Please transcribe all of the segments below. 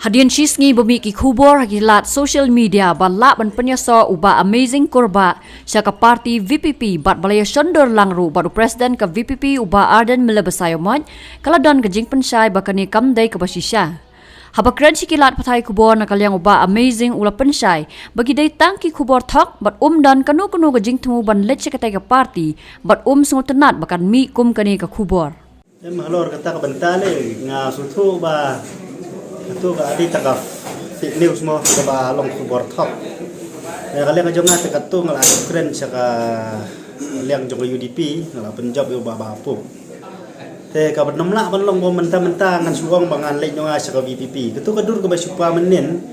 Hadian shisngi bumi ki khubor hakilat social media bala ban penyaso uba amazing korba syaka parti VPP bat balaya shondor langru baru presiden ke VPP uba Arden melebasayomot kaladon ke jing pensai bakani kamdai ke basisya. Habakran sikilat patai kubor nakalyang uba amazing ula pensai bagi day tangki kubor thok bat dan kanu ke jing temu ban letse katai ke parti bat sungutenat bakan mi kani ke kubor. Mahlor kata ke bentale nga sutu ba itu ba adi taka fake news mo ba long kubor top. Kalian aja ngat katu ngala keren saka liang jong UDP ngala penjob yo ba apu. Te ka benomla ban long mentah-mentah ngan suang bangan lek nyong saka VPP. Ketu kadur ke basupa menen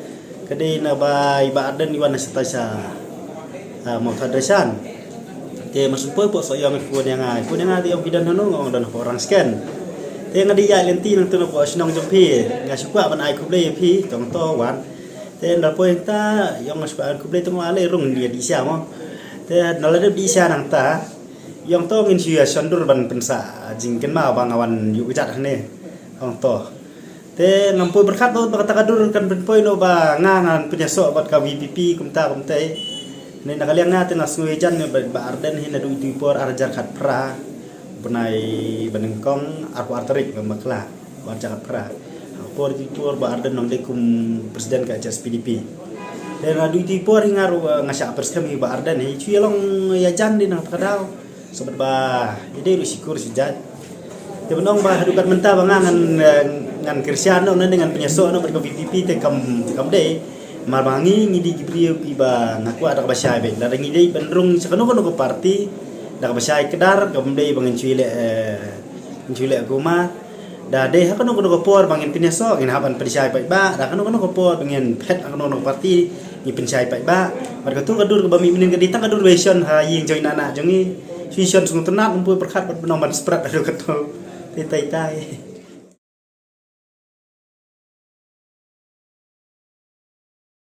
kede na ba ibadan iwan setasa mau tadasan. Te masupo po so yang ku yang di bidan hono dan orang scan. Te ngadi ya lenti nang tu po sinong jompi nga suka ban ai kuble pi tong to wan. Te ndal pointa yang suka kuble tong ale rung dia di sia mo. Te nalade di sia nang ta yang to ngin sia sandur ban pensa jingken ma bang awan yu jat ne tong to. Te ngampu berkat do kata kadur kan ben poino ba ngangan penyaso bat ka VPP kumta Ni nakaliang natin na suwejan ba Arden hina du itipor arjar kat pra benai benengkong arpo arterik memakla arjar kat pra por itipor ba Arden nong dekum presiden ka jas PDP dan adu itipor hingaru ngasak presiden ba Arden hi cuelong ya jan di nang kadau sobat ba ide risikur sejat te benong ba hadukat mentah bangangan ngan Kristiano dengan penyaso no berko VPP te kam de marbangi ngidi gibriyo piba ngaku ada kabasai be dari ngidi benrung sakano ke parti da kabasai kedar kamdei bangin cuile agama da de hakano ke por bangin pineso ngin haban pedisai pai ba da kano ke por bangin pet akano parti ni pinsai pai ba marga tu kadur ke bami minin ke ditang kadur version ha ying join anak jongi vision sung tenat umpu perkat benomban sprat adu keto tai